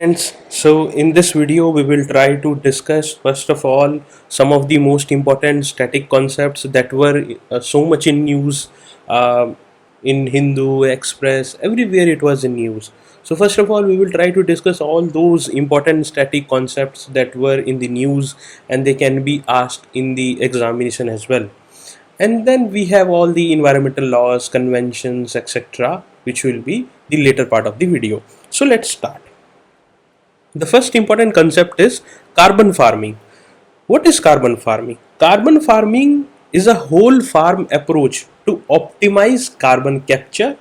So in this video we will try to discuss first of all some of the most important static concepts that were so much in news, uh, in Hindu, Express, everywhere it was in news. So first of all we will try to discuss all those important static concepts that were in the news and they can be asked in the examination as well. And then we have all the environmental laws, conventions, etc., which will be the later part of the video. So let's start. The first important concept is carbon farming. What is carbon farming? Carbon farming is a whole farm approach to optimize carbon capture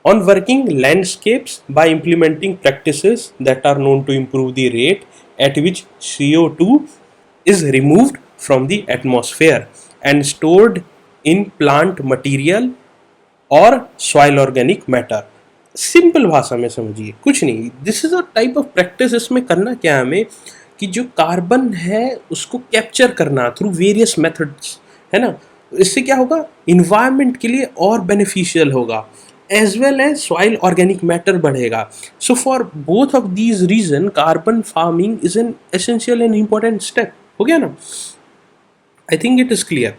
on working landscapes by implementing practices that are known to improve the rate at which CO2 is removed from the atmosphere and stored in plant material और soil organic matter. Simple भाषा में समझिए, कुछ नहीं. This is a type of practice. इसमें करना क्या है हमें कि जो कार्बन है उसको कैप्चर करना थ्रू वेरियस मेथड्स, है ना. इससे क्या होगा, इन्वायरमेंट के लिए और बेनिफिशियल होगा, as well as soil organic matter बढ़ेगा. So for both of these reason carbon farming is an essential and important step. हो गया ना. I think it is clear.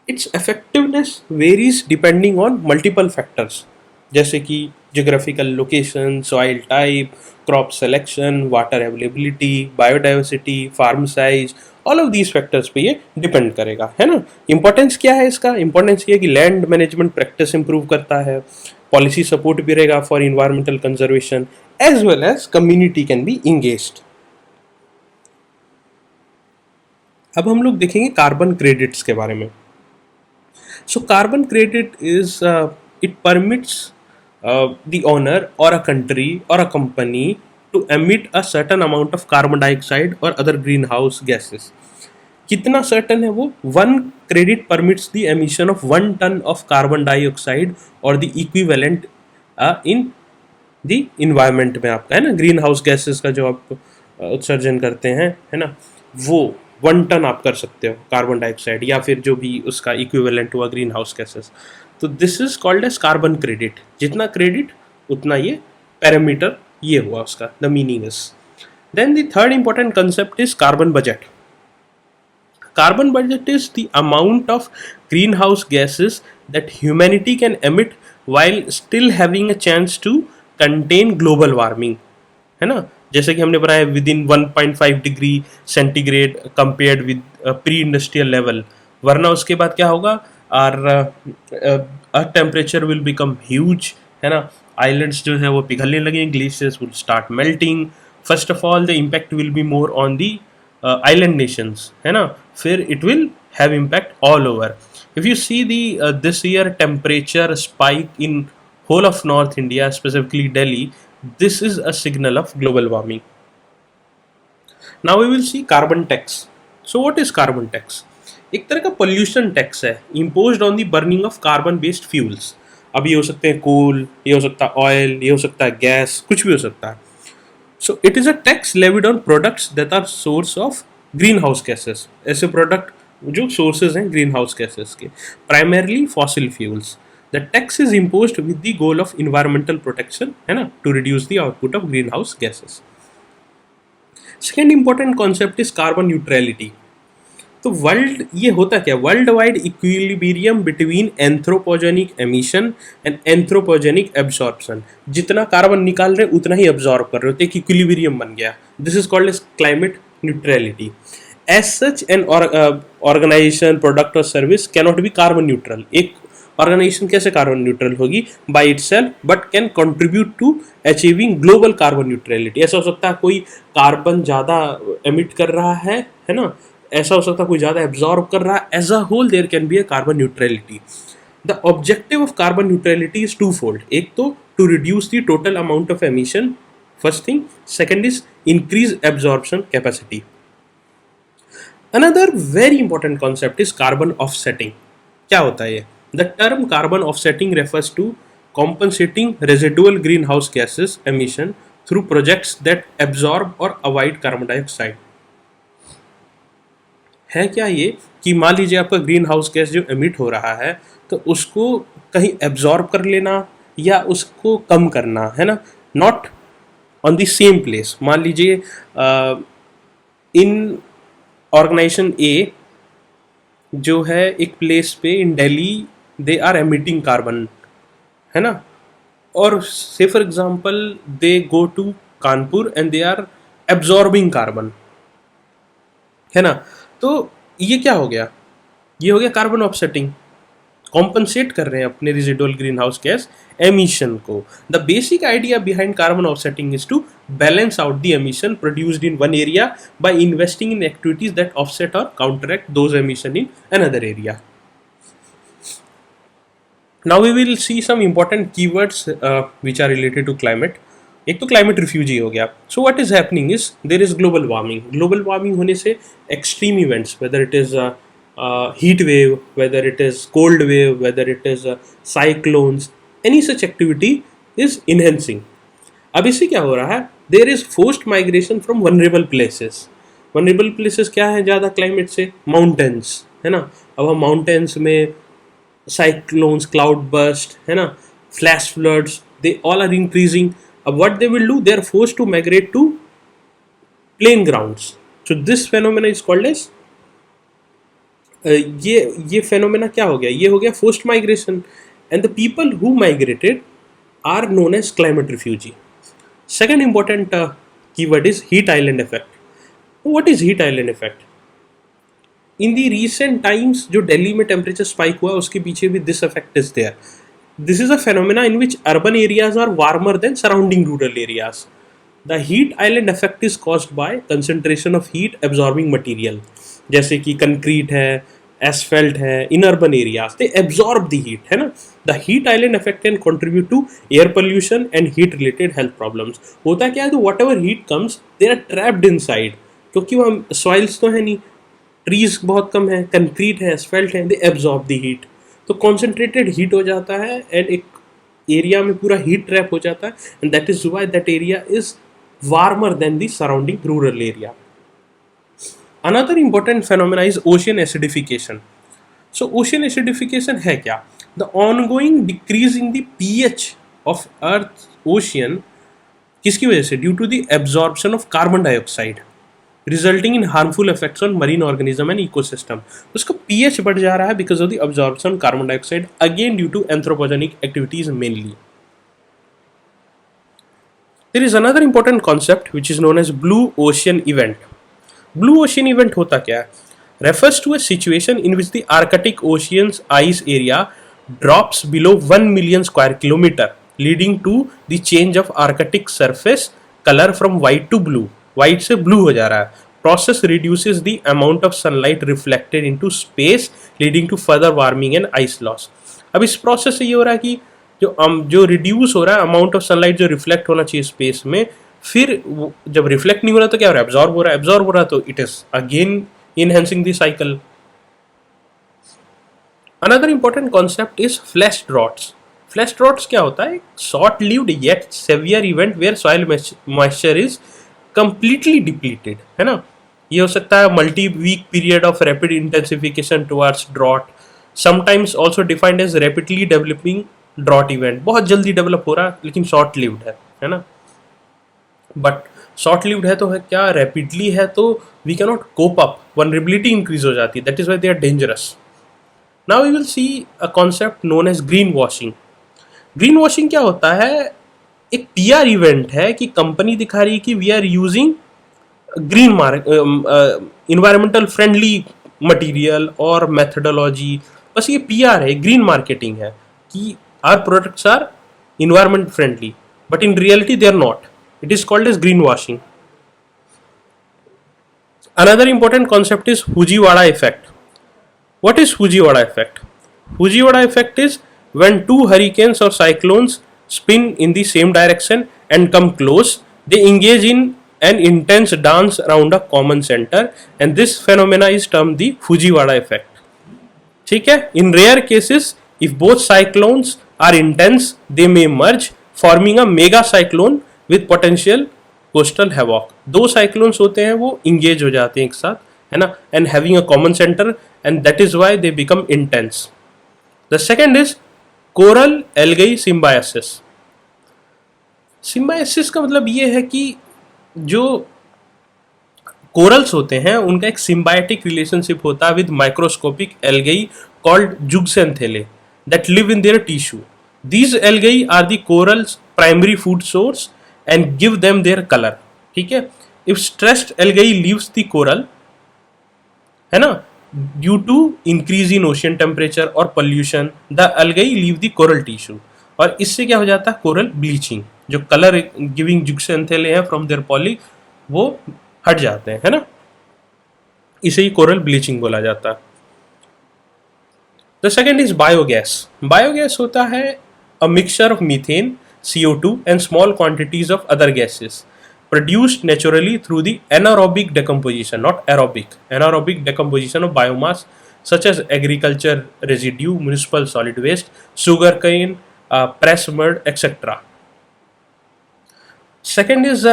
its effectiveness varies depending on multiple factors जैसे कि geographical location, soil type, crop selection, water availability, biodiversity, farm size, all of these factors पे ये depend करेगा, है ना. Importance क्या है इसका? Importance ये है कि land management practice improve करता है, policy support भी रहेगा for environmental conservation, as well as community can be engaged. अब हम लोग देखेंगे कार्बन क्रेडिट्स के बारे में. So carbon credit is it permits the owner or a country or a company to emit a certain amount of carbon dioxide or other greenhouse gases. कितना certain है वो? One credit permits the emission of 1 ton of carbon dioxide or the equivalent in the environment में आपका, है ना. Green house gases का जो आप उत्सर्जन करते हैं, है ना, वो 1 टन आप कर सकते हो कार्बन डाइऑक्साइड या फिर जो भी उसका इक्विवेलेंट हुआ ग्रीन हाउस गैसेस. तो this is called as carbon credit. जितना क्रेडिट उतना ये पैरामीटर ये हुआ उसका, the meaning is. Then the third important concept is carbon budget. Carbon budget is the amount of greenhouse gases that humanity can emit while still having a chance to contain global warming, है ना. जैसे कि हमने बनाया within 1.5 degree centigrade compared with pre industrial level, वरना उसके बाद क्या होगा, our temperature will become huge, है ना. आइलैंड्स जो है वो पिघलने लगेंगे, glaciers will start melting. First of all the impact will be more on the island nations, है ना. फिर it will have impact all over. If you see the this year temperature spike in whole of North India, specifically Delhi, this is a signal of global warming. Now we will see carbon tax. So what is carbon tax? एक तरह का pollution tax है imposed on the burning of carbon based fuels. अब ये हो सकते हैं कोल, ये हो सकता है ऑयल, ये हो सकता है गैस, कुछ भी हो सकता है. So it is a tax levied on products that are source of greenhouse gases. ऐसे प्रोडक्ट जो sources हैं greenhouse gases के, primarily fossil fuels. The tax is imposed with the goal of environmental protection, है ना, to reduce the output of greenhouse gases. Second important concept is carbon neutrality. तो world ये होता क्या, world wide equilibrium between anthropogenic emission and anthropogenic absorption. जितना carbon निकाल रहे उतना ही एब्जॉर्ब कर रहे होते, एक इक्विलिब्रियम बन गया. This is called as climate neutrality. As such an organisation, product और service cannot be carbon neutral. एक ऑर्गेनाइजेशन कैसे कार्बन न्यूट्रल होगी by itself, but can contribute to achieving global carbon neutrality. ऐसा हो सकता है कोई कार्बन ज़्यादा एमिट कर रहा है ना, ऐसा हो सकता है कोई ज़्यादा एब्जॉर्ब कर रहा है. As a whole there can be a carbon neutrality. The objective of carbon neutrality is two fold. एक तो to reduce the total amount of emission, first thing. Second is increase absorption capacity. Another very important concept is carbon offsetting. क्या होता है ये? The term carbon offsetting refers to compensating residual greenhouse gases emission through projects that absorb or avoid carbon dioxide. है क्या ये कि मान लीजिए आपका ग्रीन हाउस गैस जो एमिट हो रहा है तो उसको कहीं एब्जॉर्ब कर लेना या उसको कम करना, है ना. Not on the same place. मान लीजिए इन ऑर्गेनाइजेशन ए जो है एक प्लेस पे in Delhi they are emitting carbon, है ना, और say for example they go to Kanpur and they are absorbing carbon, है ना. तो ये क्या हो गया, ये हो गया कार्बन ऑफसेटिंग. कॉम्पनसेट कर रहे हैं अपने residual green house gas emission को. The basic idea behind carbon offsetting is to balance out the emission produced in one area by investing in activities that offset और counteract those emission in another area. Now we will see some important keywords which are related to climate. एक तो climate refugee हो गया. So what is happening is there is global warming. Global warming होने से extreme events, whether it is heat wave, whether it is cold wave, whether it is cyclones, any such activity is enhancing. अब इससे क्या हो रहा है, there is forced migration from vulnerable places. Vulnerable places क्या है ज़्यादा climate से, mountains, है ना. अब हम mountains में cyclones, cloud burst, है ना, flash floods, they all are increasing. अब what they will do, they are forced to migrate to plain grounds. So this phenomena is called as ये phenomena क्या हो गया, ये हो गया forced migration, and the people who migrated are known as climate refugee. Second important keyword is heat island effect. What is heat island effect? In the recent times जो दिल्ली में temperature spike हुआ उसके पीछे भी this effect is there. This is a phenomena in which urban areas are warmer than surrounding rural areas. The heat island effect is caused by concentration of heat absorbing material, जैसे कि concrete है, asphalt है, in urban areas they absorb the heat, है ना. The heat island effect can contribute to air pollution and heat related health problems. होता क्या है, तो whatever heat comes they are trapped inside, क्योंकि वहाँ सॉइल्स तो है नहीं, ट्रीज बहुत कम है, कंक्रीट है, एसफेल्ट है, दे एब्जॉर्ब द हीट. तो कॉन्सेंट्रेटेड हीट हो जाता है एंड एक एरिया में पूरा हीट ट्रैप हो जाता है, and that is why that area is warmer than the surrounding rural area. Another important phenomena is ocean acidification. So ocean acidification है क्या, the ongoing decrease in the pH of earth ocean. किसकी वजह से, due to the absorption of carbon dioxide resulting in harmful effects on marine organism and ecosystem. उसका pH बढ़ जा रहा है because of the absorption of carbon dioxide, again due to anthropogenic activities mainly. There is another important concept which is known as blue ocean event. Blue ocean event होता क्या है, refers to a situation in which the Arctic Ocean's ice area drops below 1 million square kilometer, leading to the change of Arctic surface color from white to blue. White से blue हो जा रहा है. Process reduces the amount of sunlight reflected into space, leading to further warming and ice loss. अब इस process से ये हो रहा है कि जो रिड्यूस हो रहा है अमाउंट ऑफ सनलाइट जो रिफ्लेक्ट होना चाहिए स्पेस में, फिर जब रिफ्लेक्ट नहीं हो रहा तो क्या हो रहा है, एब्जॉर्ब हो रहा है. एब्जॉर्ब हो रहा है तो it is again enhancing the cycle. Another important concept is flash droughts. Flash droughts क्या होता है, short lived yet severe event where soil moisture is completely depleted, है ना. ये हो सकता है multi week period of rapid intensification towards drought, sometimes also defined as rapidly developing drought event. बहुत जल्दी डेवलप हो रहा है लेकिन शॉर्ट लिव्ड है ना. बट शॉर्ट लिव्ड है तो है क्या, रैपिडली है तो we can not cope up, vulnerability increase हो जाती है, that is why they are dangerous. Now we will see a concept known as green washing. Green washing क्या होता है, एक पीआर इवेंट है कि कंपनी दिखा रही है कि we are using green environmental friendly material और मेथडोलॉजी. बस ये पीआर है, ग्रीन मार्केटिंग है कि our products are environment friendly, but in reality they are not. It is called as green washing. Another important concept is Fujiwhara effect. What is Fujiwhara effect? Fujiwhara effect is when two hurricanes or cyclones spin in the same direction and come close, they engage in an intense dance around a common center, and this phenomena is termed the Fujiwara effect. ठीक है. In rare cases, if both cyclones are intense, they may merge, forming a mega cyclone with potential coastal havoc. दो cyclones होते हैं वो engage हो जाते हैं एक साथ, है ना, and having a common center, and that is why they become intense. The second is coral algae symbiosis. Symbiosis का मतलब ये है कि जो कोरल्स होते हैं उनका एक सिम्बायोटिक रिलेशनशिप होता है with microscopic algae called zooxanthellae that live in their tissue. These algae are the corals primary food source and give them their colour. ठीक है. If stressed algae leaves the coral, है ना, due to increase in ocean temperature और pollution, the algae leave the coral tissue. और इससे क्या हो जाता है, कोरल ब्लीचिंग, जो कलर गिविंग जुगसेंथेले हैं फ्रॉम देयर पॉली वो हट जाते हैं, है ना. इसे ही कोरल ब्लीचिंग बोला जाता है. The second is biogas. Biogas होता है a mixture of methane, CO2 and small quantities of other gases produced naturally through the anaerobic decomposition, not aerobic, anaerobic decomposition of biomass such as agriculture residue, municipal solid waste, sugarcane, press mud, etc. Second is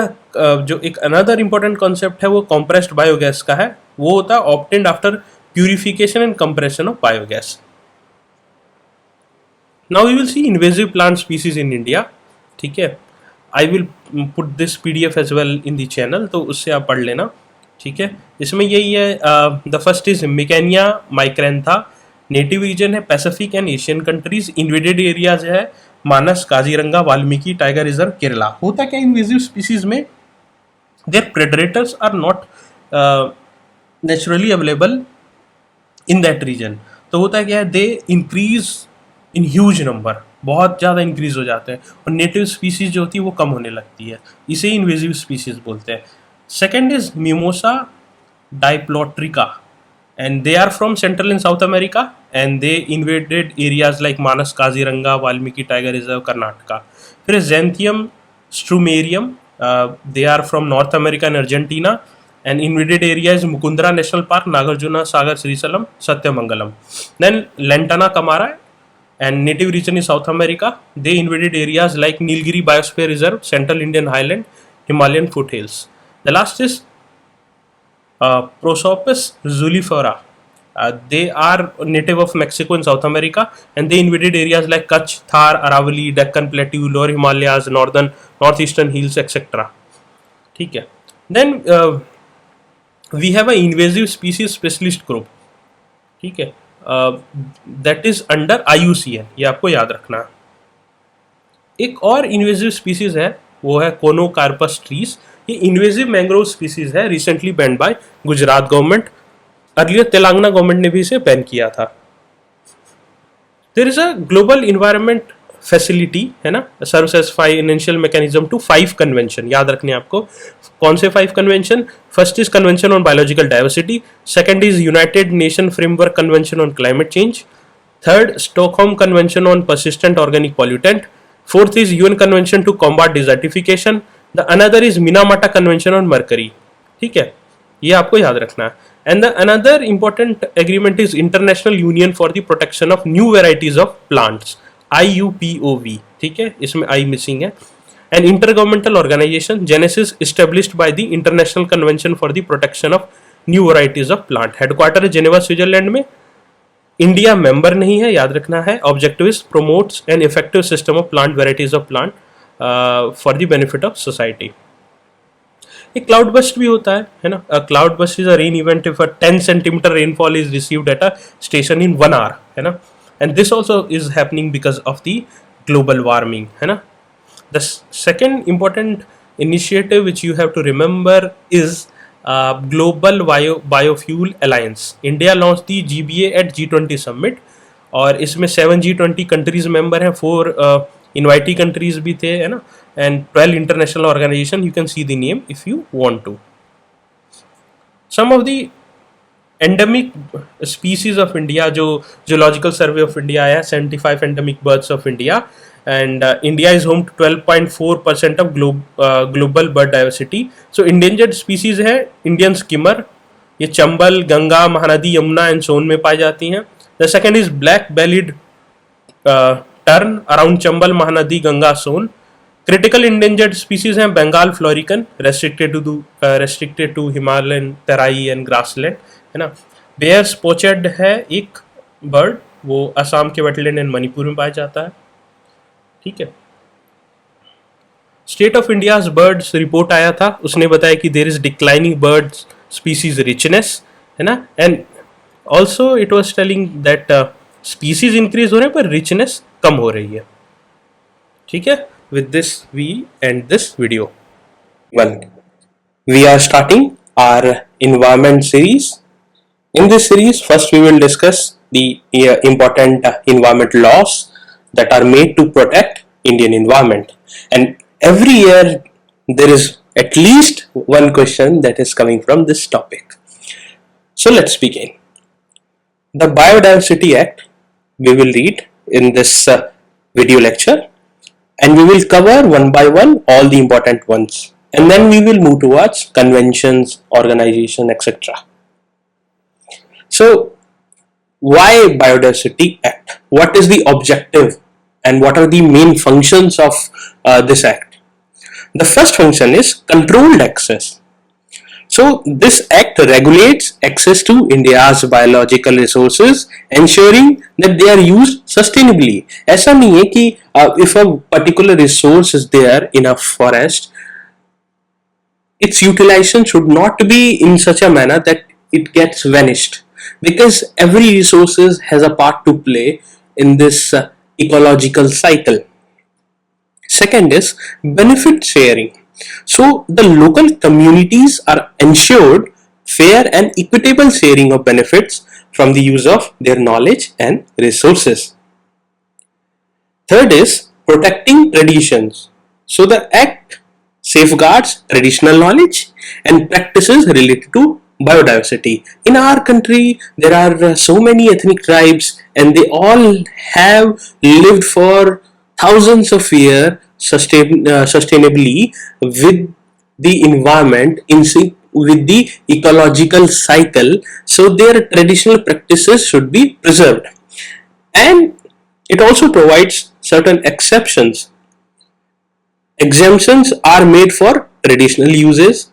जो एक another important concept है वो compressed biogas का है. वो होता है obtained after purification and compression of biogas. Now we will see invasive plant species in India. ठीक है. I will put this PDF as well in the channel, तो उससे आप पढ़ लेना. ठीक है. इसमें यही है. The first is Mikania micrantha. Native region है Pacific and Asian countries. Invaded areas है मानस, काजीरंगा, वाल्मीकि टाइगर रिजर्व, केरला. होता क्या इन्वेजिव स्पीसीज में, their predators are not naturally available in that region. तो होता क्या है, they increase in huge number, बहुत ज़्यादा इंक्रीज हो जाते हैं, और नेटिव स्पीसीज जो होती है वो कम होने लगती है. इसे इन्वेजिव स्पीसीज बोलते हैं. Second is Mimosa diplotricha, and they are from Central and South America, and they invaded areas like Manas, Kaziranga, Valmiki Tiger Reserve, Karnataka. फिर Xanthium strumarium, they are from North America and Argentina, and invaded area is Mukundra National Park, Nagarjuna, Sagar, Srisalam, Satyamangalam. Then Lantana Camara, and native region is South America. They invaded areas like Nilgiri Biosphere Reserve, Central Indian Highland, Himalayan foothills. The last is Prosopis zulifera. They are native of Mexico and South America, and they invaded areas like Kutch, Thar, Aravalli, Deccan Plateau, Lower Himalayas, northeastern hills, etc. ठीक है. Then we have a invasive species specialist group. ठीक है. That is under IUCN. ये आपको याद रखना है. एक और इन्वेजिव स्पीसीज है, वो है कोनोकार्पस ट्रीज. ये इन्वेजिव मैंग्रोव स्पीसीज है, recently ban by Gujarat government. Earlier Telangana government ने भी इसे बैन किया था. There is a global environment facility, है ना, serves as financial mechanism to 5 convention. याद रखने आपको कौन से 5 convention. First is convention on biological diversity. Second is united nation framework convention on climate change. Third, Stockholm convention on persistent organic pollutant. Fourth is UN convention to combat desertification. The another is Minamata convention on mercury. ठीक है, ये आपको याद रखना है. And the another important agreement is international union for the protection of new varieties of plants, IUPOV. ठीक है, इसमें आई मिसिंग है. An intergovernmental organization genesis established by the international convention for the protection of new varieties of plant. Headquarter है Geneva, Switzerland में. India member नहीं है, याद रखना है. Objective is promotes an effective system of plant varieties of plant for the benefit of society. एक cloud burst भी होता है ना. Cloud burst is a rain event if a 10 centimetre rainfall is received at a station in 1 hour, है ना. And this also is happening because of the global warming, है ना. The second important initiative which you have to remember is Global Biofuel Alliance. India launched the GBA at G20 summit, और इसमें 7 G20 countries member हैं, 4 invitee countries भी थे, है ना, and 12 international organization. You can see the name if you want to. Some of the endemic species of India, जो geological survey of India आया, 75 endemic birds of India, and India is home to 12.4% of global bird diversity. So endangered species है Indian skimmer, ये Chambal, Ganga, Mahanadi, Yamuna and सोन में पाई जाती हैं. The second is black bellied tern around Chambal, Mahanadi, Ganga, Son. Critical endangered species हैं Bengal florican, restricted to Himalayan Terai and grassland, है ना. Bears poached है एक बर्ड, वो असम के वेटलैंड एंड मणिपुर में पाया जाता है. ठीक है. State of India's birds report आया था, उसने बताया कि there is declining bird species richness, है ना, and also it was telling that species increase हो रहे हैं पर रिचनेस कम हो रही है. ठीक है, with this we end this video. Well, we are starting our environment series. In this series, first we will discuss the important environment laws that are made to protect Indian environment. And every year there is at least one question that is coming from this topic. So let's begin. The Biodiversity Act we will read in this video lecture, and we will cover one by one all the important ones, and then we will move towards conventions, organization, etc. So why Biodiversity Act? What is the objective and what are the main functions of this act? The first function is controlled access. So this act regulates access to India's biological resources, ensuring that they are used sustainably. ऐसा नहीं है कि if a particular resource is there in a forest, its utilization should not be in such a manner that it gets vanished, because every resource has a part to play in this ecological cycle. Second is benefit sharing. So the local communities are ensured fair and equitable sharing of benefits from the use of their knowledge and resources. Third is protecting traditions. So the act safeguards traditional knowledge and practices related to biodiversity. In our country, there are so many ethnic tribes, and they all have lived for thousands of years sustainably with the environment, in sync with the ecological cycle. So their traditional practices should be preserved, and it also provides certain exceptions. Exemptions are made for traditional uses,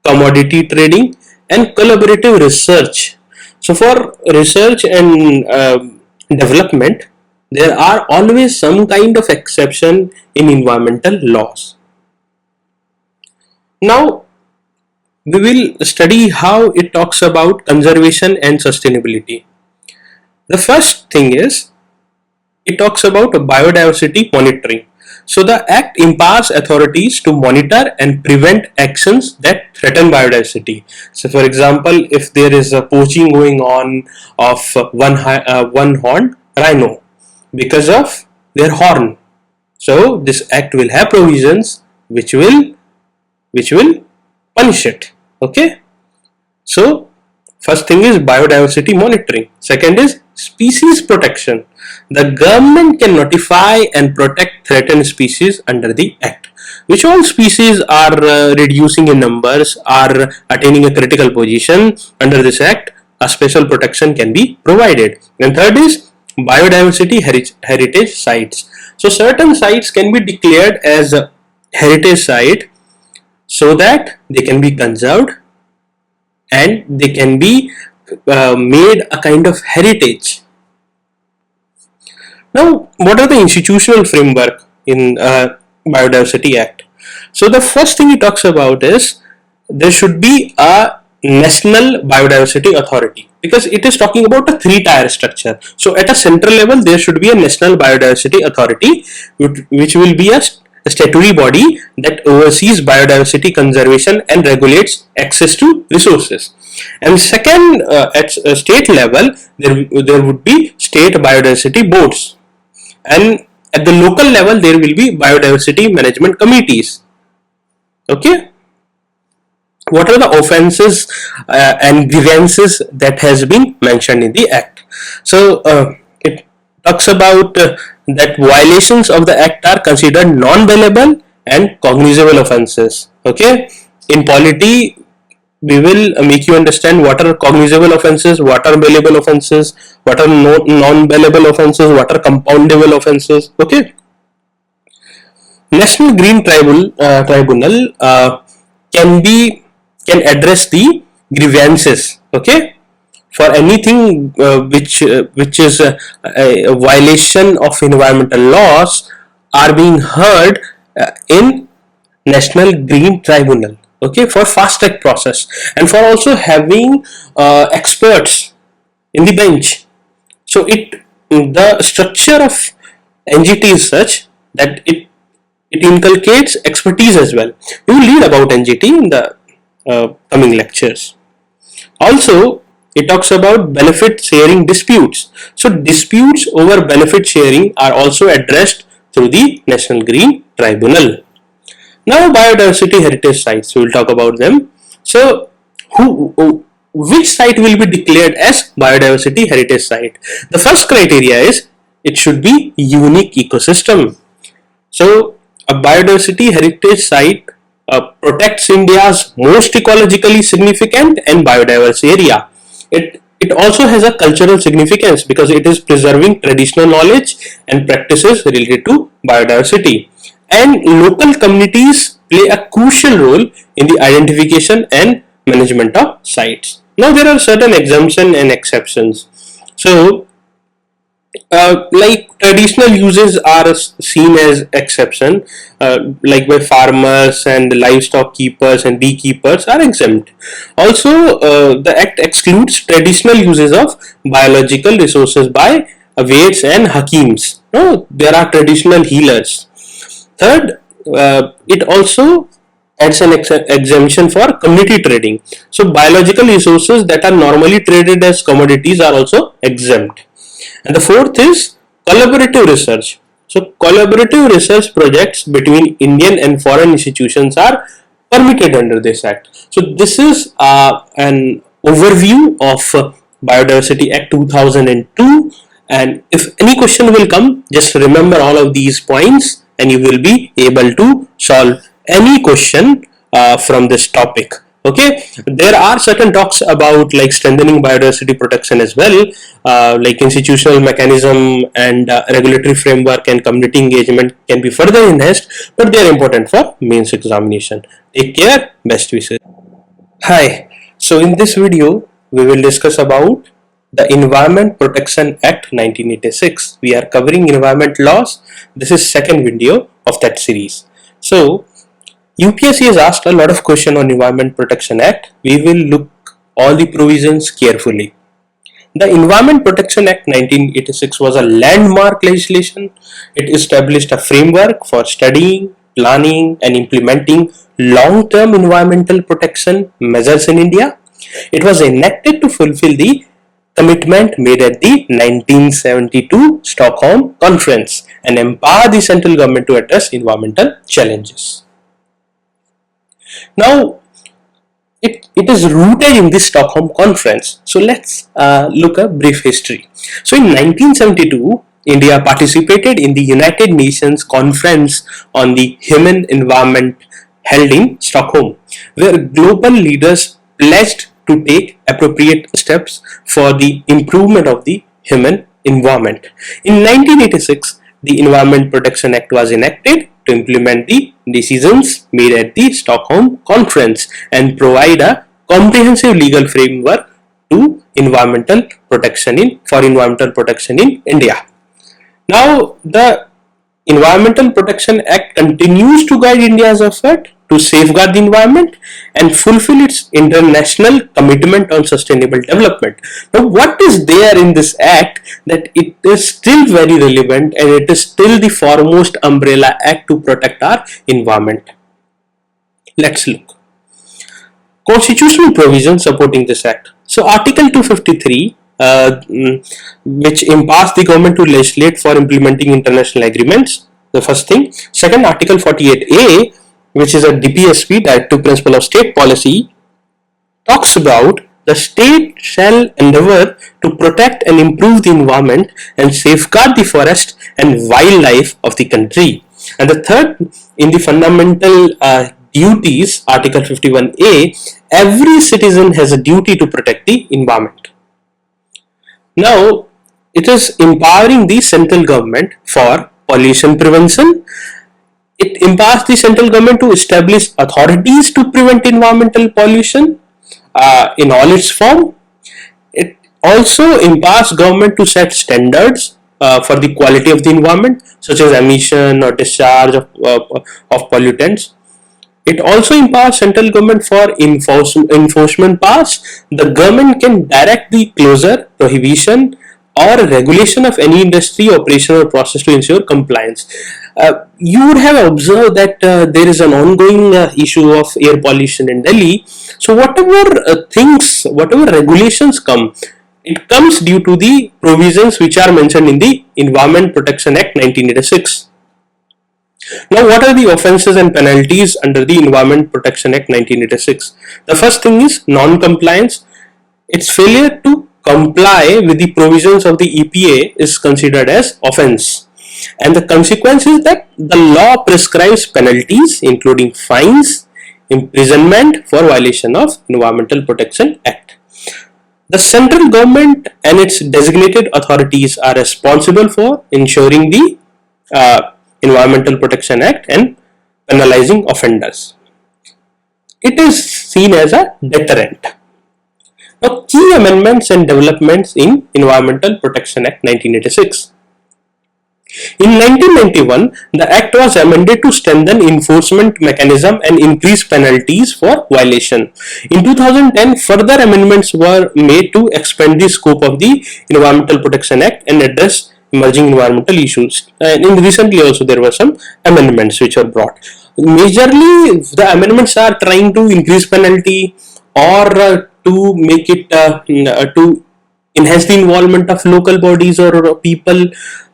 commodity trading, and collaborative research. So for research and development, there are always some kind of exception in environmental laws. Now we will study how it talks about conservation and sustainability. The first thing is, it talks about biodiversity monitoring. So the act empowers authorities to monitor and prevent actions that threaten biodiversity. So for example, if there is a poaching going on of one-horned rhino because of their horn, so this act will have provisions which will punish it. Okay, so first thing is biodiversity monitoring. Second is species protection. The government can notify and protect threatened species under the act. Which all species are reducing in numbers, are attaining a critical position, under this act a special protection can be provided. And third is biodiversity heritage sites. So certain sites can be declared as a heritage site so that they can be conserved and they can be made a kind of heritage. Now, what are the institutional framework in Biodiversity Act? So the first thing he talks about is there should be a National Biodiversity Authority, because it is talking about a three-tier structure. So at a central level, there should be a National Biodiversity Authority, which will be a statutory body that oversees biodiversity conservation and regulates access to resources. And second, at state level, there would be state biodiversity boards, and at the local level there will be biodiversity management committees. Okay, what are the offenses and grievances that has been mentioned in the act? So it talks about that violations of the act are considered non-bailable and cognizable offenses. Okay, in polity we will make you understand what are cognizable offenses, what are bailable offenses, what are non-bailable offenses, what are compoundable offenses. Okay, National Green Tribunal can address the grievances. Okay, for anything which is a violation of environmental laws are being heard in National Green Tribunal, okay, for fast track process and for also having experts in the bench. So the structure of NGT is such that it inculcates expertise as well. We will read about NGT in the coming lectures. Also, it talks about benefit sharing disputes. So disputes over benefit sharing are also addressed through the National Green Tribunal. Now, biodiversity heritage sites, we will talk about them. So, which site will be declared as biodiversity heritage site? The first criteria is it should be unique ecosystem. So, a biodiversity heritage site protects India's most ecologically significant and biodiverse area. It also has a cultural significance because it is preserving traditional knowledge and practices related to biodiversity. And local communities play a crucial role in the identification and management of sites. Now, there are certain exemptions and exceptions. So, like traditional uses are seen as exception, like by farmers and livestock keepers and beekeepers are exempt. Also, the act excludes traditional uses of biological resources by Veds and Hakims. No, there are traditional healers. Third, it also adds an exemption for community trading. So biological resources that are normally traded as commodities are also exempt. And the fourth is collaborative research. So collaborative research projects between Indian and foreign institutions are permitted under this act. So this is an overview of Biodiversity Act 2002, and if any question will come, just remember all of these points and you will be able to solve any question from this topic. Okay, there are certain talks about like strengthening biodiversity protection as well, like institutional mechanism and regulatory framework and community engagement can be further enhanced, but they are important for mains examination. Take care, best wishes. Hi, so in this video we will discuss about the Environment Protection Act 1986. We are covering environment laws. This is second video of that series. So UPSC has asked a lot of questions on Environment Protection Act. We will look all the provisions carefully. The Environment Protection Act 1986 was a landmark legislation. It established a framework for studying, planning and implementing long-term environmental protection measures in India. It was enacted to fulfill the commitment made at the 1972 Stockholm Conference and empower the central government to address environmental challenges. Now, it is rooted in the Stockholm Conference. So let's look at brief history. So in 1972, India participated in the United Nations Conference on the Human Environment held in Stockholm, where global leaders pledged to take appropriate steps for the improvement of the human environment. In 1986, the Environment Protection Act was enacted to implement the decisions made at the Stockholm Conference and provide a comprehensive legal framework to environmental protection in India. Now, the Environmental Protection Act continues to guide India's effort to safeguard the environment and fulfill its international commitment on sustainable development. Now, what is there in this act that it is still very relevant and it is still the foremost umbrella act to protect our environment? Let's look. Constitutional provisions supporting this act. So, Article 253, which empowers the government to legislate for implementing international agreements, the first thing. Second, Article 48A, which is a DPSP, Directive Principle of State Policy, talks about the state shall endeavor to protect and improve the environment and safeguard the forest and wildlife of the country. And the third, in the fundamental duties, Article 51A, every citizen has a duty to protect the environment. Now, it is empowering the central government for pollution prevention. It empowers the central government to establish authorities to prevent environmental pollution in all its form. It also empowers government to set standards for the quality of the environment, such as emission or discharge of pollutants. It also empowers central government for enforcement powers. The government can direct the closure, prohibition, or regulation of any industry, operation, or process to ensure compliance. You would have observed that there is an ongoing issue of air pollution in Delhi. So whatever whatever regulations come, it comes due to the provisions which are mentioned in the Environment Protection Act 1986. Now, what are the offences and penalties under the Environment Protection Act 1986? The first thing is non-compliance. Its failure to comply with the provisions of the EPA is considered as offence. And the consequence is that the law prescribes penalties including fines, imprisonment for violation of Environmental Protection Act. The central government and its designated authorities are responsible for ensuring the Environmental Protection Act and penalizing offenders. It is seen as a deterrent. Now, key amendments and developments in Environmental Protection Act 1986. In 1991, the Act was amended to strengthen enforcement mechanism and increase penalties for violation. In 2010, further amendments were made to expand the scope of the Environmental Protection Act and address emerging environmental issues. And recently also there were some amendments which were brought. Majorly, the amendments are trying to increase penalty or to make it to enhance the involvement of local bodies or people.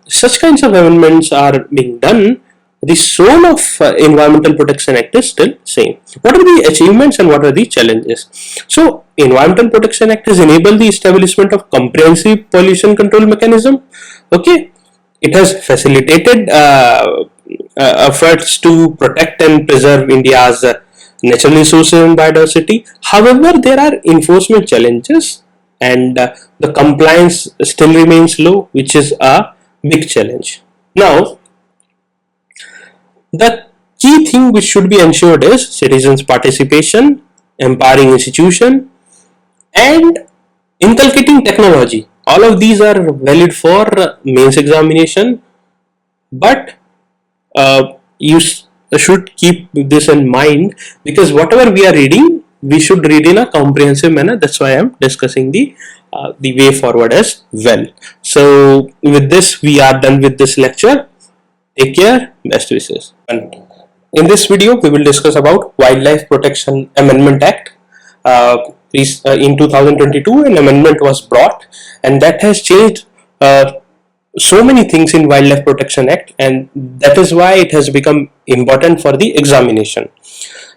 Such kinds of amendments are being done. The soul of Environmental Protection Act is still same. What are the achievements and what are the challenges? So, Environmental Protection Act has enabled the establishment of comprehensive pollution control mechanism. Okay, it has facilitated efforts to protect and preserve India's natural resources and biodiversity. However, there are enforcement challenges and the compliance still remains low, which is a big challenge. Now, the key thing which should be ensured is citizens' participation, empowering institution, and inculcating technology. All of these are valid for mains examination, but you should keep this in mind because whatever we are reading, we should read in a comprehensive manner. That's why I am discussing the way forward as well. So with this, we are done with this lecture. Take care. Best wishes. And in this video, we will discuss about Wildlife Protection Amendment Act. In 2022, an amendment was brought, and that has changed so many things in Wildlife Protection Act, and that is why it has become important for the examination.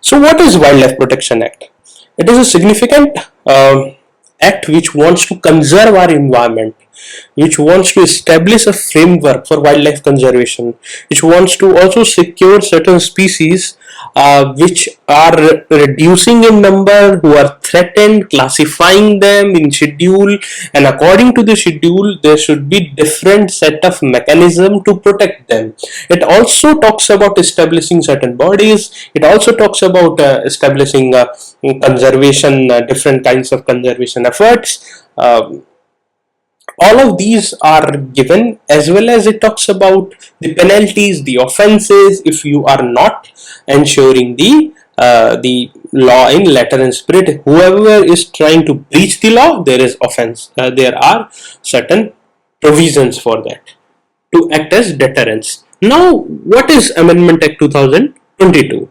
So what is Wildlife Protection Act? It is a significant act which wants to conserve our environment, which wants to establish a framework for wildlife conservation, which wants to also secure certain species which are reducing in number, who are threatened, classifying them in schedule, and according to the schedule there should be different set of mechanism to protect them. It also talks about establishing certain bodies. It also talks about establishing conservation, different kinds of conservation efforts. All of these are given, as well as it talks about the penalties, the offences if you are not ensuring the law in letter and spirit. Whoever is trying to breach the law, there is offence. There are certain provisions for that to act as deterrence. Now, what is Amendment Act 2022?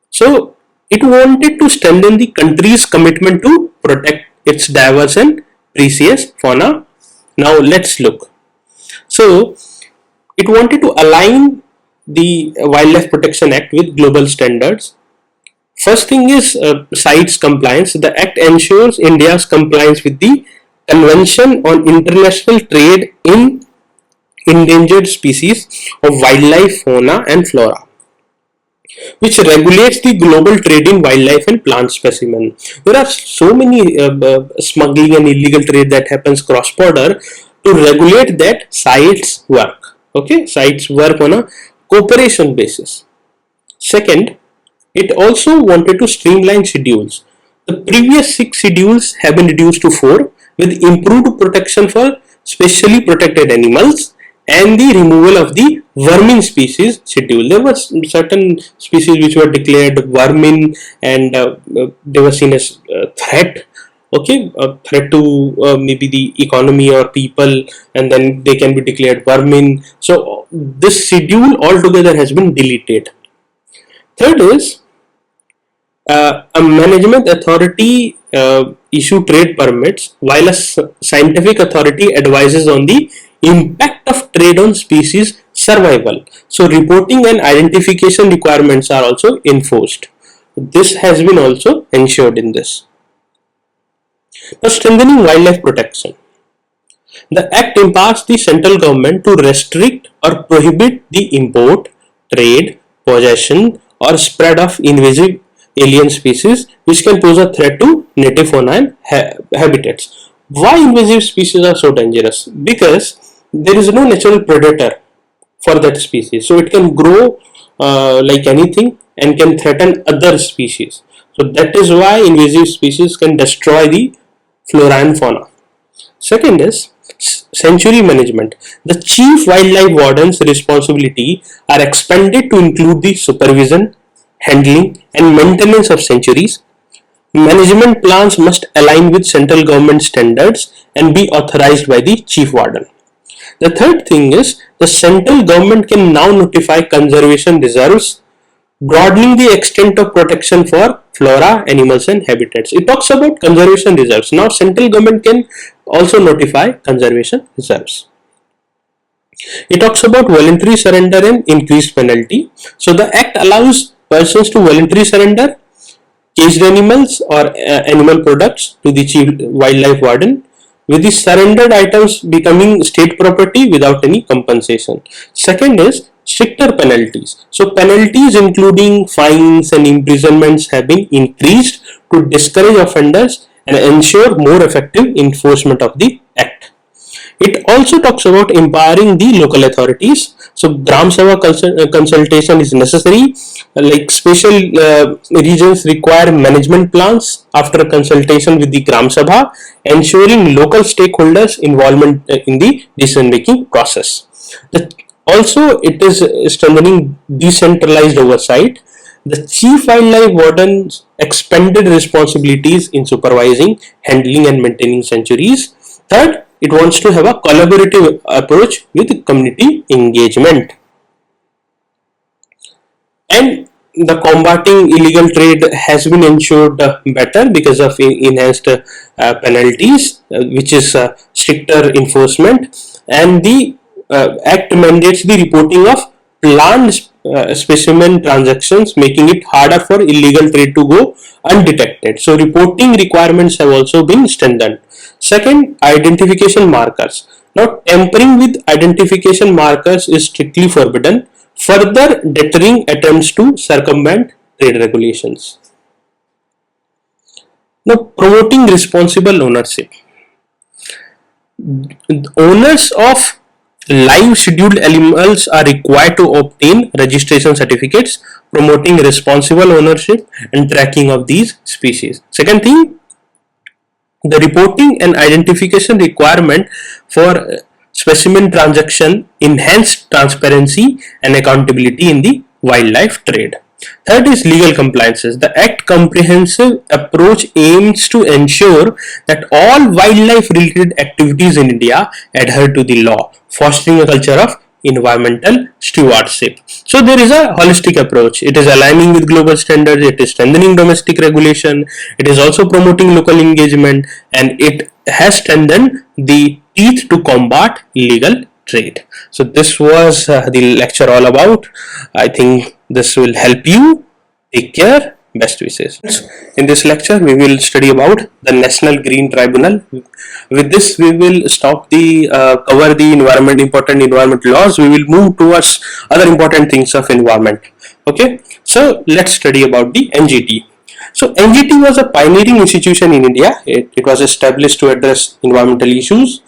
So, it wanted to strengthen the country's commitment to protect its diverse and precious fauna. Now let's look. So it wanted to align the Wildlife Protection Act with global standards. First thing is CITES compliance. The act ensures India's compliance with the Convention on International Trade in Endangered Species of Wildlife, Fauna and Flora, which regulates the global trade in wildlife and plant specimen. There are so many smuggling and illegal trade that happens cross border. To regulate that, CITES work. Okay, CITES work on a cooperation basis. Second, it also wanted to streamline schedules. The previous 6 schedules have been reduced to 4, with improved protection for specially protected animals and the removal of the vermin species schedule. There were certain species which were declared vermin, and they were seen as threat. Okay, a threat to maybe the economy or people, and then they can be declared vermin. So this schedule altogether has been deleted. Third is a management authority issue trade permits, while a scientific authority advises on the impact of trade on species survival. So reporting and identification requirements are also enforced. This has been also ensured in this. Now, strengthening wildlife protection. The Act empowers the central government to restrict or prohibit the import, trade, possession, or spread of invasive alien species which can pose a threat to native fauna and habitats. Why invasive species are so dangerous? Because there is no natural predator for that species, so it can grow like anything and can threaten other species. So that is why invasive species can destroy the flora and fauna. Second is sanctuary management. The chief wildlife warden's responsibility are expanded to include the supervision, handling, and maintenance of sanctuaries. Management plans must align with central government standards and be authorized by the chief warden. The third thing is the central government can now notify conservation reserves, broadening the extent of protection for flora, animals, and habitats. It talks about conservation reserves. Now, central government can also notify conservation reserves. It talks about voluntary surrender and increased penalty. So, the Act allows persons to voluntarily surrender caged animals or animal products to the chief wildlife warden, with the surrendered items becoming state property without any compensation. Second is stricter penalties. So penalties including fines and imprisonments have been increased to discourage offenders and ensure more effective enforcement of the Act. It also talks about empowering the local authorities. So Gram Sabha consultation is necessary. Like special regions require management plans after consultation with the Gram Sabha, ensuring local stakeholders' involvement in the decision making process. Also, it is strengthening decentralized oversight. The chief wildlife warden's expanded responsibilities in supervising, handling, and maintaining sanctuaries. Third, it wants to have a collaborative approach with community engagement. And the combating illegal trade has been ensured better because of enhanced penalties, which is stricter enforcement, and the Act mandates the reporting of plant specimen transactions, making it harder for illegal trade to go undetected. So reporting requirements have also been strengthened. Second, identification markers. Now, tampering with identification markers is strictly forbidden, further deterring attempts to circumvent trade regulations. Now, promoting responsible ownership. Owners of live scheduled animals are required to obtain registration certificates, promoting responsible ownership and tracking of these species. Second thing, the reporting and identification requirement for specimen transaction enhance transparency and accountability in the wildlife trade. Third is legal compliances. The Act comprehensive approach aims to ensure that all wildlife related activities in India adhere to the law, fostering a culture of environmental stewardship. So there is a holistic approach. It is aligning with global standards, it is strengthening domestic regulation, it is also promoting local engagement, and it has strengthened the teeth to combat illegal trade. So this was the lecture all about. I think this will help you. Take care. Best wishes. In this lecture, we will study about the National Green Tribunal. With this, we will stop the cover the important environment laws. We will move towards other important things of environment. Okay, so let's study about the NGT. So NGT was a pioneering institution in India. It was established to address environmental issues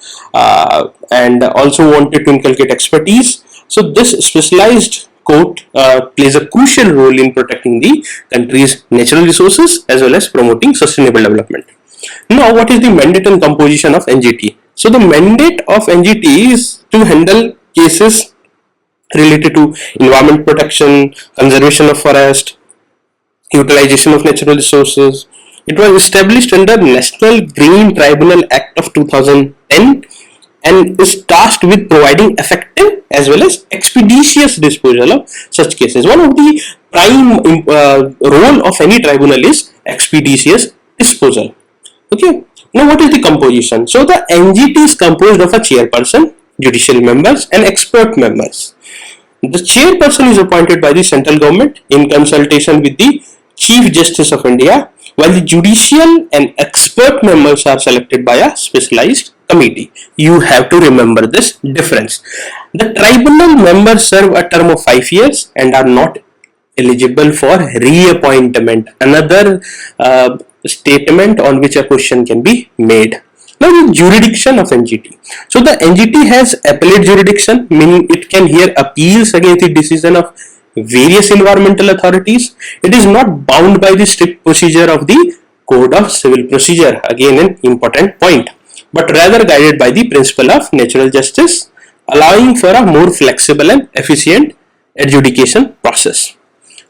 and also wanted to inculcate expertise. So this specialized court plays a crucial role in protecting the country's natural resources as well as promoting sustainable development. Now, what is the mandate and composition of NGT? So the mandate of NGT is to handle cases related to environment protection, conservation of forest, utilization of natural resources. It was established under National Green Tribunal Act of 2010 and is tasked with providing effective as well as expeditious disposal of such cases. One of the prime role of any tribunal is expeditious disposal. Okay. Now, what is the composition? So, the NGT is composed of a chairperson, judicial members, and expert members. The chairperson is appointed by the central government in consultation with the Chief Justice of India, while the judicial and expert members are selected by a specialized committee. You have to remember this difference. The tribunal members serve a term of 5 years and are not eligible for reappointment. Another statement on which a question can be made. Now, the jurisdiction of NGT. So, the NGT has appellate jurisdiction, meaning it can hear appeals against the decision of various environmental authorities. It is not bound by the strict procedure of the Code of Civil Procedure, again an important point, but rather guided by the principle of natural justice, allowing for a more flexible and efficient adjudication process.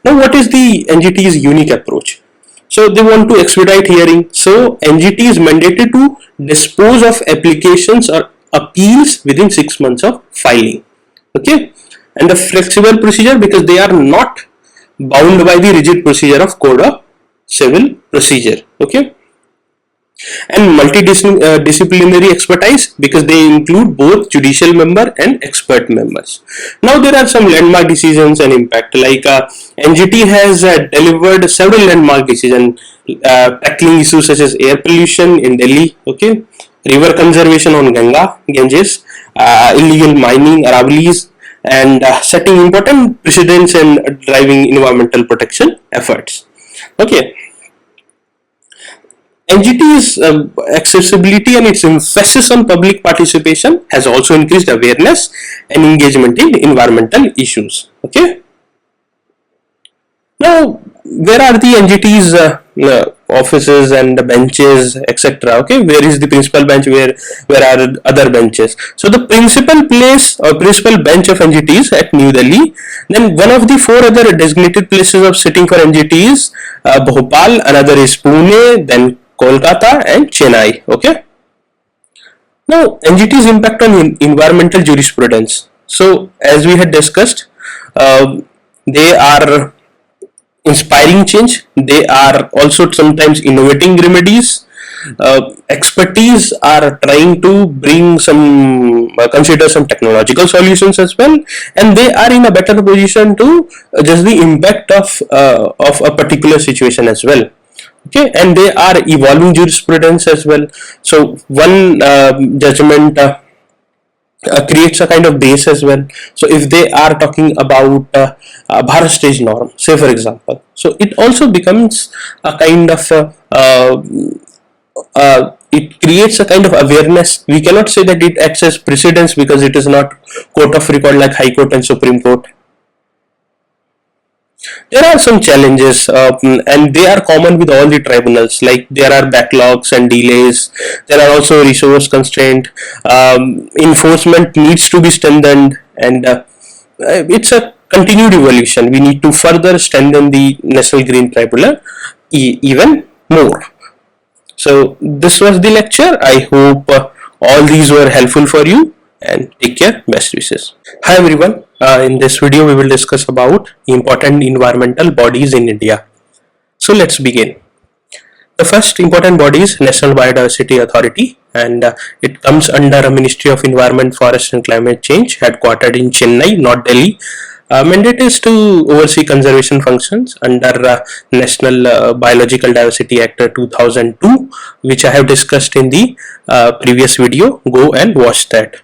Now, what is the NGT's unique approach? So, they want to expedite hearing. So, NGT is mandated to dispose of applications or appeals within 6 months of filing. Okay, and the flexible procedure because they are not bound by the rigid procedure of Code of Civil Procedure. Okay, and multidisciplinary expertise because they include both judicial member and expert members. Now, there are some landmark decisions and impact, like NGT has delivered several landmark decisions tackling issues such as air pollution in Delhi, okay, river conservation on Ganges, illegal mining, Aravallis, and setting important precedents and driving environmental protection efforts. Okay. NGT's accessibility and its emphasis on public participation has also increased awareness and engagement in environmental issues. Okay. Now, where are the NGT's offices and benches, etc.? Okay, where is the principal bench? Where are other benches? So, the principal place or principal bench of NGT is at New Delhi. Then, one of the 4 other designated places of sitting for NGT is Bhopal. Another is Pune. Then Kolkata and Chennai. Okay. Now, NGT's impact on environmental jurisprudence. So, as we had discussed, they are inspiring change. They are also sometimes innovating remedies. Expertise are trying to bring some consider some technological solutions as well, and they are in a better position to judge the impact of a particular situation as well. Okay, and they are evolving jurisprudence as well. So one judgment creates a kind of base as well. So if they are talking about Bharat stage norm, say for example, so it also becomes a kind of it creates a kind of awareness. We cannot say that it acts as precedence because it is not court of record like High Court and Supreme Court. There are some challenges and they are common with all the tribunals, like there are backlogs and delays. There are also resource constraint. Enforcement needs to be strengthened, and it's a continued evolution. We need to further strengthen the National Green Tribunal even more. So this was the lecture. I hope all these were helpful for you, and take care. Best wishes. Hi everyone. In this video we will discuss about important environmental bodies in India. So let's begin. The first important body is National Biodiversity Authority, and it comes under a Ministry of Environment, Forest and Climate Change, headquartered in Chennai, not Delhi. Mandate is to oversee conservation functions under National Biological Diversity Act 2002, which I have discussed in the previous video. Go and watch that.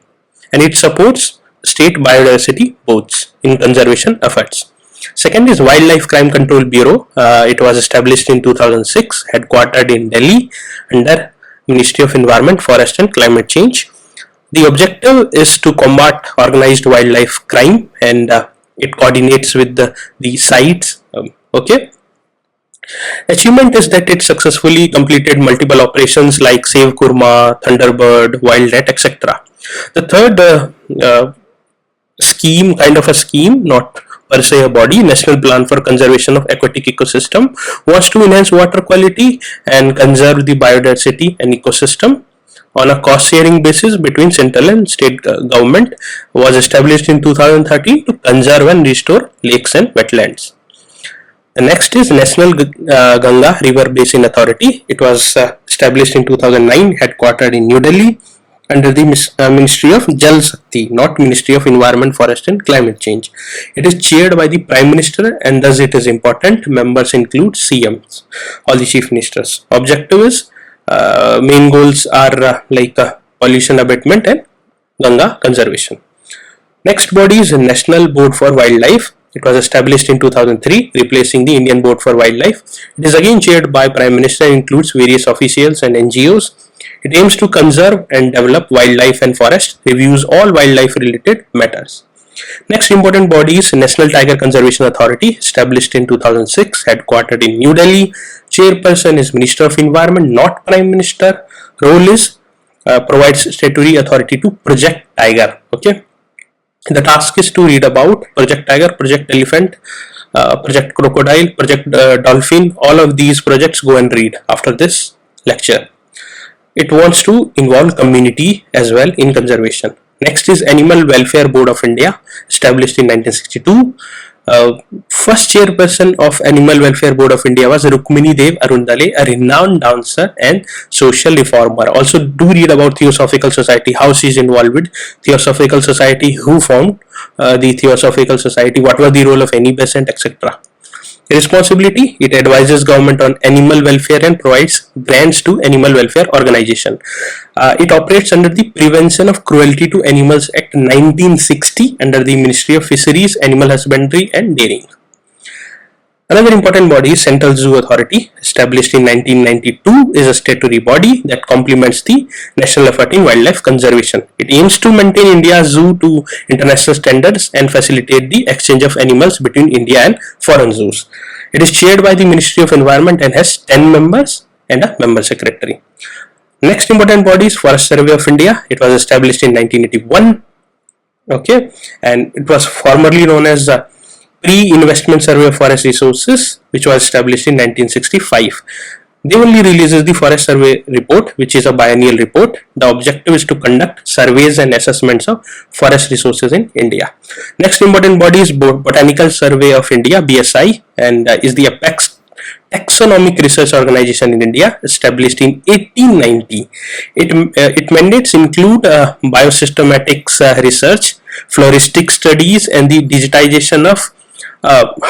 And it supports state biodiversity boards in conservation efforts. Second is Wildlife Crime Control Bureau. It was established in 2006, headquartered in Delhi under Ministry of Environment, Forest and Climate Change. The objective is to combat organized wildlife crime, and it coordinates with the sites. Okay. Achievement is that it successfully completed multiple operations like Save Kurma, Thunderbird, Wild Rat, etc. The third scheme, kind of a scheme, not per se a body. National Plan for Conservation of Aquatic Ecosystem was to enhance water quality and conserve the biodiversity and ecosystem on a cost sharing basis between central and state government. Was established in 2013 to conserve and restore lakes and wetlands. The next is National Ganga River Basin Authority. It was established in 2009, headquartered in New Delhi, under the Ministry of Jal Shakti, not Ministry of Environment, Forest and Climate Change. It is chaired by the Prime Minister, and thus it is important. Members include CMs, all the Chief Ministers. Objective is, main goals are pollution abatement and Ganga conservation. Next body is National Board for Wildlife. It was established in 2003, replacing the Indian Board for Wildlife. It is again chaired by Prime Minister and includes various officials and NGOs. It aims to conserve and develop wildlife and forest, reviews all wildlife related matters. Next important body is National Tiger Conservation Authority, established in 2006, headquartered in New Delhi. Chairperson is Minister of Environment, not Prime Minister. Role is provides statutory authority to Project Tiger. Okay. The task is to read about Project Tiger, Project Elephant, Project Crocodile, Project Dolphin. All of these projects, go and read after this lecture. It wants to involve community as well in conservation. Next is Animal Welfare Board of India, established in 1962. First chairperson of Animal Welfare Board of India was Rukmini Dev Arundale, a renowned dancer and social reformer. Also do read about Theosophical Society, how she is involved with Theosophical Society, who formed the Theosophical Society, what was the role of Annie Besant, etc. Responsibility: it advises government on animal welfare and provides grants to animal welfare organization. It operates under the Prevention of Cruelty to Animals Act 1960 under the Ministry of Fisheries, Animal Husbandry and Dairying. Another important body is Central Zoo Authority, established in 1992, is a statutory body that complements the national effort in wildlife conservation. It aims to maintain India's zoo to international standards and facilitate the exchange of animals between India and foreign zoos. It is chaired by the Ministry of Environment and has 10 members and a member secretary. Next important body is Forest Survey of India. It was established in 1981. Okay, and it was formerly known as Pre-Investment Survey of Forest Resources, which was established in 1965. They only releases the Forest Survey report, which is a biennial report. The objective is to conduct surveys and assessments of forest resources in India. Next important body is Botanical Survey of India, BSI, and is the apex taxonomic research organization in India, established in 1890. Its mandates include biosystematics research, floristic studies, and the digitization of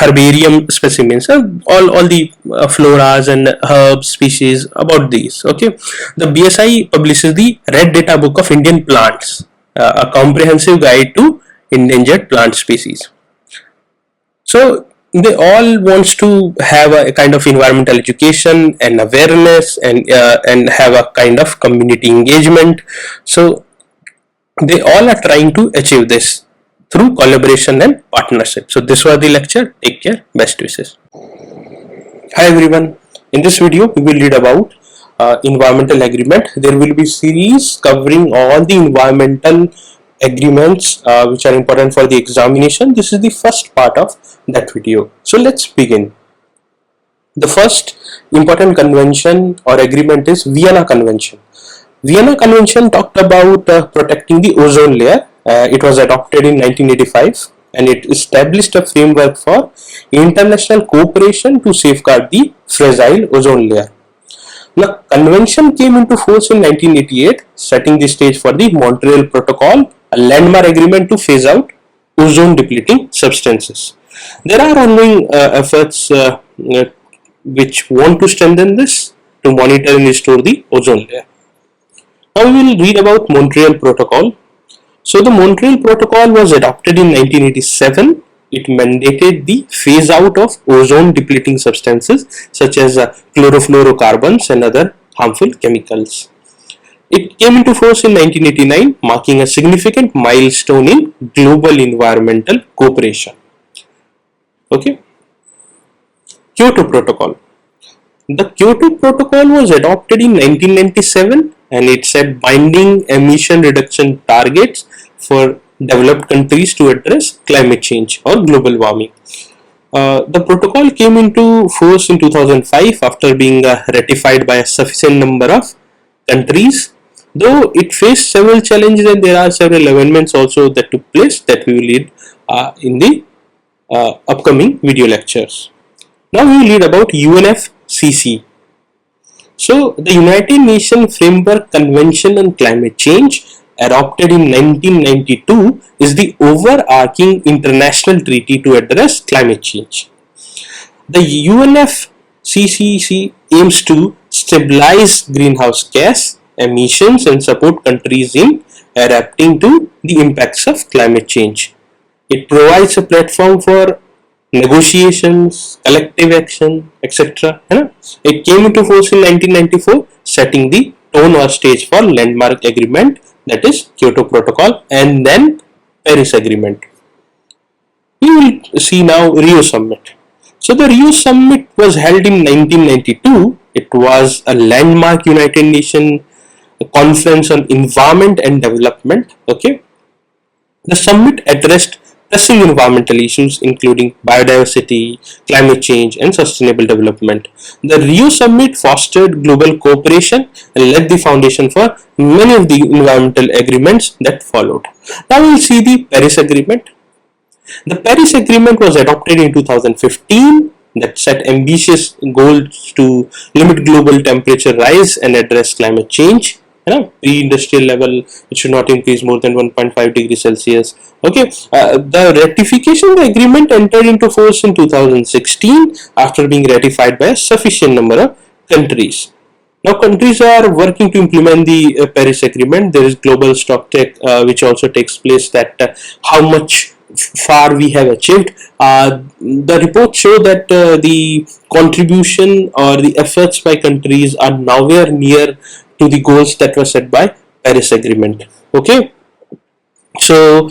herbarium specimens, all the floras and herbs species about these. Okay, the BSI publishes the Red Data Book of Indian Plants, a comprehensive guide to endangered plant species. So they all wants to have a kind of environmental education and awareness, and have a kind of community engagement. So they all are trying to achieve this through collaboration and partnership. So this was the lecture. Take care. Best wishes. Hi everyone. In this video we will read about environmental agreement. There will be series covering all the environmental agreements which are important for the examination. This is the first part of that video. So let's begin. The first important convention or agreement is Vienna Convention. Vienna Convention talked about protecting the ozone layer. It was adopted in 1985 and it established a framework for international cooperation to safeguard the fragile ozone layer. The convention came into force in 1988, setting the stage for the Montreal Protocol, a landmark agreement to phase out ozone depleting substances. There are ongoing efforts which want to strengthen this to monitor and restore the ozone layer. Now we will read about Montreal Protocol. So the Montreal Protocol was adopted in 1987. It mandated the phase out of ozone depleting substances such as chlorofluorocarbons and other harmful chemicals. It came into force in 1989, marking a significant milestone in global environmental cooperation. Okay. Kyoto Protocol. The Kyoto Protocol was adopted in 1997 and it set binding emission reduction targets for developed countries to address climate change or global warming. The protocol came into force in 2005 after being ratified by a sufficient number of countries, though it faced several challenges and there are several amendments also that took place that we will read in the upcoming video lectures. Now we will read about UNFCCC. So the United Nations Framework Convention on Climate Change, adopted in 1992, is the overarching international treaty to address climate change. The UNFCCC aims to stabilize greenhouse gas emissions and support countries in adapting to the impacts of climate change. It provides a platform for negotiations, collective action, etc. It came into force in 1994, setting the tone or stage for landmark agreement, that is Kyoto Protocol, and then Paris Agreement. We will see now Rio Summit. So the Rio Summit was held in 1992. It was a landmark United Nations conference on environment and development. Okay, the summit addressed pressing environmental issues including biodiversity, climate change, and sustainable development. The Rio Summit fostered global cooperation and laid the foundation for many of the environmental agreements that followed. Now we will see the Paris Agreement. The Paris Agreement was adopted in 2015 that set ambitious goals to limit global temperature rise and address climate change. Pre-industrial level, it should not increase more than 1.5 degrees Celsius. Okay, the ratification of the agreement entered into force in 2016 after being ratified by a sufficient number of countries. Now countries are working to implement the Paris Agreement. There is global stock take which also takes place, that how much far we have achieved. The reports show that the contribution or the efforts by countries are nowhere near to the goals that were set by Paris Agreement. Okay, so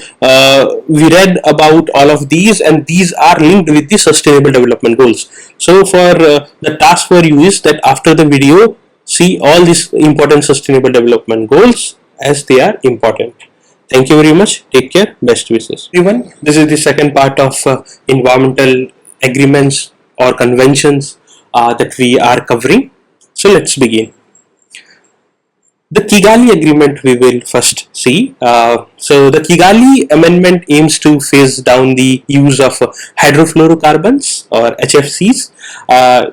we read about all of these, and these are linked with the Sustainable Development Goals. So for the task for you is that after the video, see all these important Sustainable Development Goals as they are important. Thank you very much. Take care. Best wishes. Everyone, this is the second part of environmental agreements or conventions that we are covering. So let's begin. The Kigali Agreement we will first see. So the Kigali Amendment aims to phase down the use of hydrofluorocarbons or HFCs,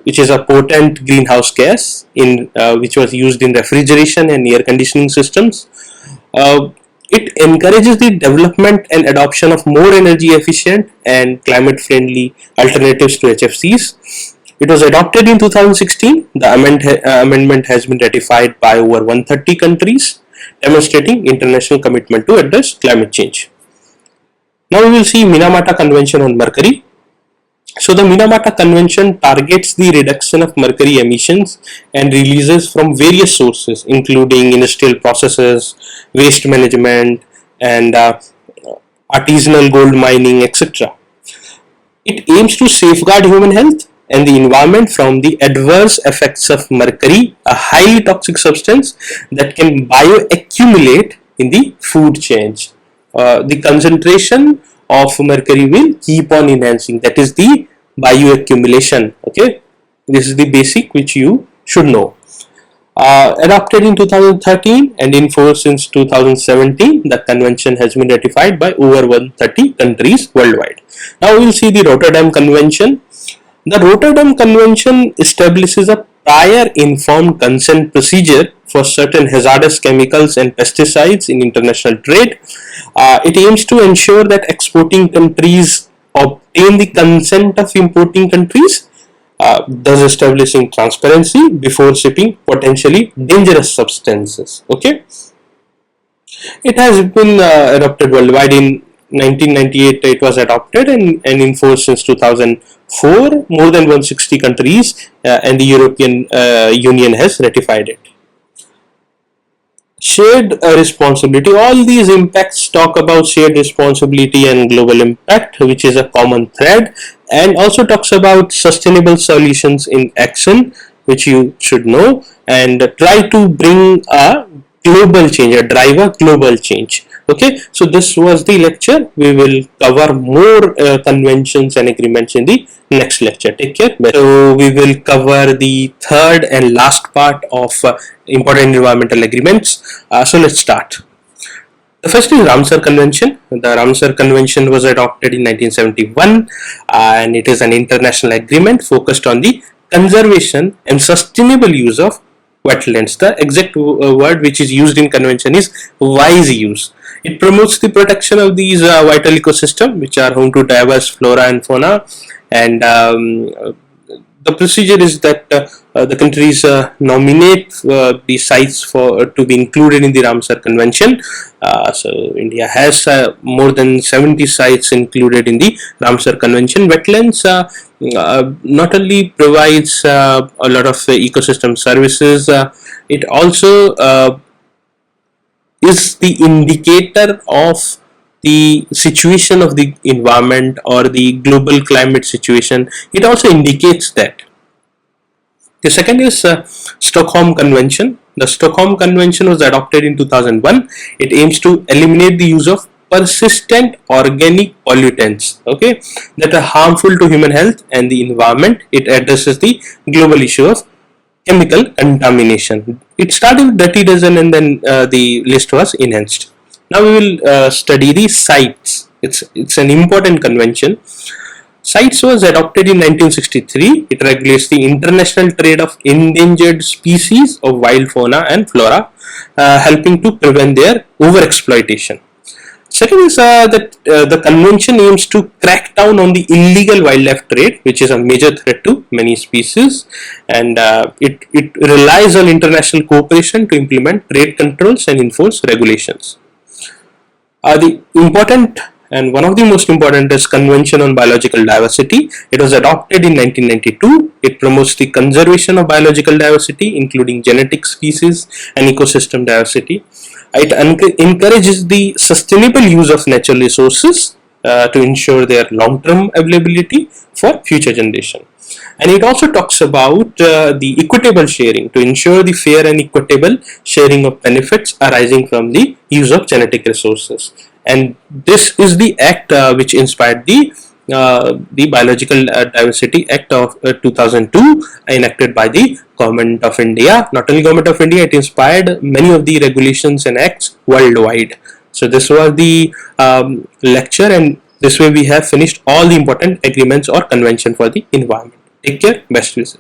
which is a potent greenhouse gas which was used in refrigeration and air conditioning systems. It encourages the development and adoption of more energy efficient and climate friendly alternatives to HFCs. It was adopted in 2016. The amendment has been ratified by over 130 countries, demonstrating international commitment to address climate change. Now we will see Minamata Convention on Mercury. So the Minamata Convention targets the reduction of mercury emissions and releases from various sources, including industrial processes, waste management, and artisanal gold mining, etc. It aims to safeguard human health and the environment from the adverse effects of mercury, a highly toxic substance that can bioaccumulate in the food chain. The concentration of mercury will keep on enhancing, that is the bioaccumulation. Okay, this is the basic which you should know. Adopted in 2013 and in force since 2017, the convention has been ratified by over 130 countries worldwide. Now we will see the Rotterdam Convention. The Rotterdam Convention establishes a prior informed consent procedure for certain hazardous chemicals and pesticides in international trade. It aims to ensure that exporting countries obtain the consent of importing countries, thus establishing transparency before shipping potentially dangerous substances. Okay, it has been adopted worldwide. In 1998 it was adopted and in force since 2004. More than 160 countries and the European Union has ratified it. Shared responsibility. All these impacts talk about shared responsibility and global impact, which is a common thread, and also talks about sustainable solutions in action, which you should know, and try to bring a global change, drive a global change. Okay, so this was the lecture. We will cover more conventions and agreements in the next lecture. Take care. So we will cover the third and last part of important environmental agreements. So let's start. The first is Ramsar Convention. The Ramsar Convention was adopted in 1971 and it is an international agreement focused on the conservation and sustainable use of wetlands. The exact word which is used in convention is wise use. It promotes the protection of these vital ecosystems which are home to diverse flora and fauna, and the procedure is that the countries nominate the sites for to be included in the Ramsar Convention. So India has more than 70 sites included in the Ramsar Convention. Wetlands not only provides a lot of ecosystem services, it also is the indicator of the situation of the environment or the global climate situation. It also indicates that. The second is Stockholm Convention. The Stockholm Convention was adopted in 2001. It aims to eliminate the use of persistent organic pollutants, okay, that are harmful to human health and the environment. It addresses the global issue of chemical contamination. It started with Dirty Dozen and then the list was enhanced. Now we will study the CITES. It's an important convention. CITES was adopted in 1963. It regulates the international trade of endangered species of wild fauna and flora, helping to prevent their overexploitation. Second is that the convention aims to crack down on the illegal wildlife trade, which is a major threat to many species, and it relies on international cooperation to implement trade controls and enforce regulations. The important and one of the most important is Convention on Biological Diversity. It was adopted in 1992. It promotes the conservation of biological diversity, including genetic species and ecosystem diversity. It encourages the sustainable use of natural resources to ensure their long-term availability for future generation. And it also talks about the equitable sharing to ensure the fair and equitable sharing of benefits arising from the use of genetic resources. And this is the act which inspired the Biological Diversity Act of 2002, enacted by the Government of India. Not only Government of India, it inspired many of the regulations and acts worldwide. So this was the lecture, and this way we have finished all the important agreements or convention for the environment. Take care. Best wishes.